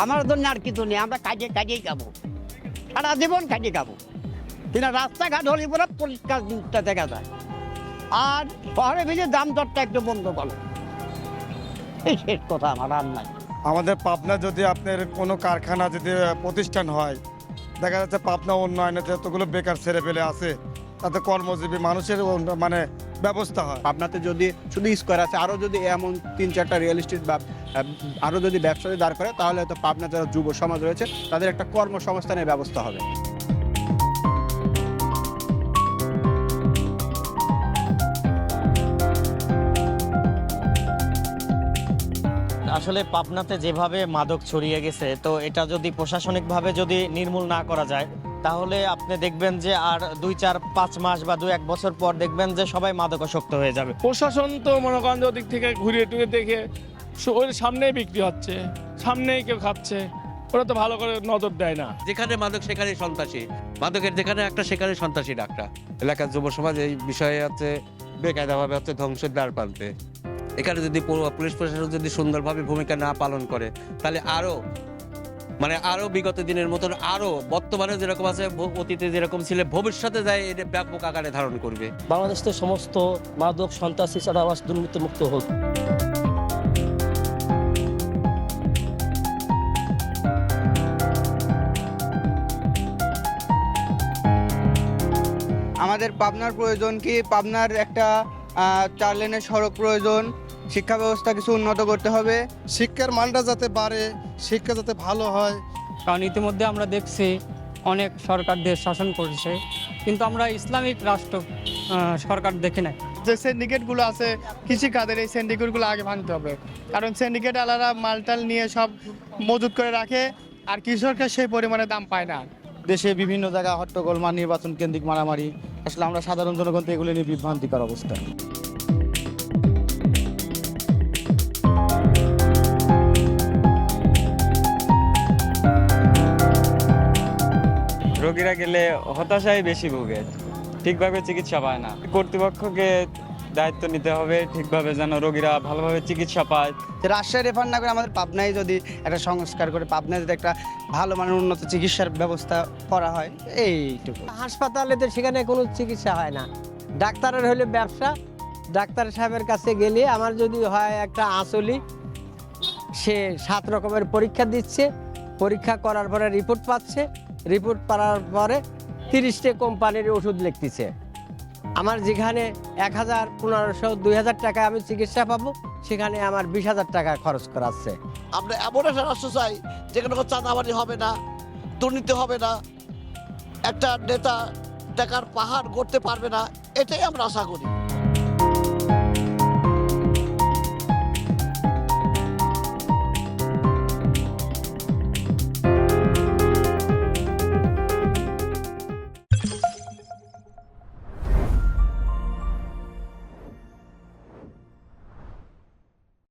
আমার জন্য আর কিছু নেই, আমরা কাজেই খাবো, সারা জীবন কাজে খাবো। কিন্তু রাস্তাঘাট হলে পরে পরিষ্কার জিনিসটা দেখা যায়। আর শহরে ভিজে দাম দরটা একটু বন্ধ করো, এই শেষ কথা, আমার আর নাই। আমাদের পাবনা যদি আপনার কোনো কারখানা যদি প্রতিষ্ঠান হয়, দেখা যাচ্ছে পাবনা উন্নয়নে যতগুলো বেকার ছেলে পেলে আছে তাতে কর্মজীবী মানুষের মানে ব্যবস্থা হয়। পাবনাতে যদি শুধু স্কোয়ার আছে, আরও যদি এমন 3-4টা রিয়েল এস্টেট বা আরও যদি ব্যবসায়ী দাঁড় করে, তাহলে হয়তো পাবনা যারা যুব সমাজ রয়েছে তাদের একটা কর্মসংস্থানের ব্যবস্থা হবে। আসলে পাবনাতে যেভাবে মাদক ছড়িয়ে গেছে, তো এটা যদি প্রশাসনিকভাবে যদি নির্মূল না করা যায়, তাহলে আপনি দেখবেন যে আর 2-4-5 মাস বা 2-1 বছর পর দেখবেন যে সবাই মাদকাসক্ত হয়ে যাবে। প্রশাসন তো মনে করেন ওদিক থেকে ঘুরিয়ে টুরিয়ে দেখে ওই সামনেই বিক্রি হচ্ছে, সামনেই কেউ খাচ্ছে, ওরা তো ভালো করে নজর দেয় না। যেখানে মাদক সেখানে সন্ত্রাসী, মাদকের যেখানে একটা সেখানে সন্ত্রাসী ডাক্তার। এলাকার যুব সমাজ এই বিষয়ে হচ্ছে বেকায়দাভাবে হচ্ছে ধ্বংসের দ্বার প্রান্তে। এখানে যদি পুলিশ প্রশাসন যদি সুন্দরভাবে ভূমিকা না পালন করে, তাহলে আরো বিগত দিনের মতন আরো বর্তমানে যেরকম আছে, অতীতে যেরকম ছিল, ভবিষ্যতে যায় এটা ব্যাপক আকারে ধারণ করবে। বাংলাদেশের সমস্ত মাদক সন্ত্রাসী চাঁদাবাজ দুর্নীতিমুক্ত হোক। আমাদের পাবনার প্রয়োজন কি, পাবনার একটা 4 লেনের সড়ক প্রয়োজন, শিক্ষা ব্যবস্থা কিছু উন্নত করতে হবে, শিক্ষার মানটা যাতে বাড়ে, শিক্ষা যাতে ভালো হয়। কারণ ইতিমধ্যে আমরা দেখছি অনেক সরকার দেশ শাসন করছে, কিন্তু আমরা ইসলামিক রাষ্ট্র সরকার দেখি নাই। যে সিন্ডিকেটগুলো আছে কৃষিখাতের, এই সিন্ডিকেটগুলো আগে ভাঙতে হবে, কারণ সিন্ডিকেট আলাদা মালটাল নিয়ে সব মজুত করে রাখে, আর কৃষকরা সেই পরিমাণে দাম পায় না। দেশে বিভিন্ন জায়গায় হট্টগোল, নির্বাচন কেন্দ্রিক মারামারি, আসলে আমরা সাধারণ জনগণ তো এগুলো নিয়ে বিভ্রান্তিকর অবস্থা। রোগীরা গেলে হতাশায় বেশি ভোগে, ঠিকভাবে চিকিৎসা পায় না। কর্তৃপক্ষকে দায়িত্ব নিতে হবে ঠিকভাবে যেন রোগীরা ভালোভাবে চিকিৎসা পায়। রাজশাহী রেফার না করে আমাদের পাবনায় যদি একটা সংস্কার করে, পাবনায় যদি একটা ভালো মানের উন্নত চিকিৎসার ব্যবস্থা করা হয়, এইটুকু। হাসপাতালে তো সেখানে কোনো চিকিৎসা হয় না, ডাক্তারের হলে ব্যবসা। ডাক্তার সাহেবের কাছে গেলে আমার যদি হয় একটা আঁচলি, সে 7 রকমের পরীক্ষা দিচ্ছে, পরীক্ষা করার পরে রিপোর্ট পাচ্ছে, রিপোর্ট পাওয়ার পরে 30টা কোম্পানির ওষুধ লিখতেছে। আমার যেখানে 1000, 1500, 2000 টাকা আমি চিকিৎসা পাবো, সেখানে আমার 20,000 টাকা খরচ করাচ্ছে। আমরা এমন একটা রাষ্ট্র চাই যেখানে কোনো চাঁদাবাজি হবে না, দুর্নীতি হবে না, একটা নেতা টাকার পাহাড় গড়তে পারবে না, এটাই আমরা আশা করি।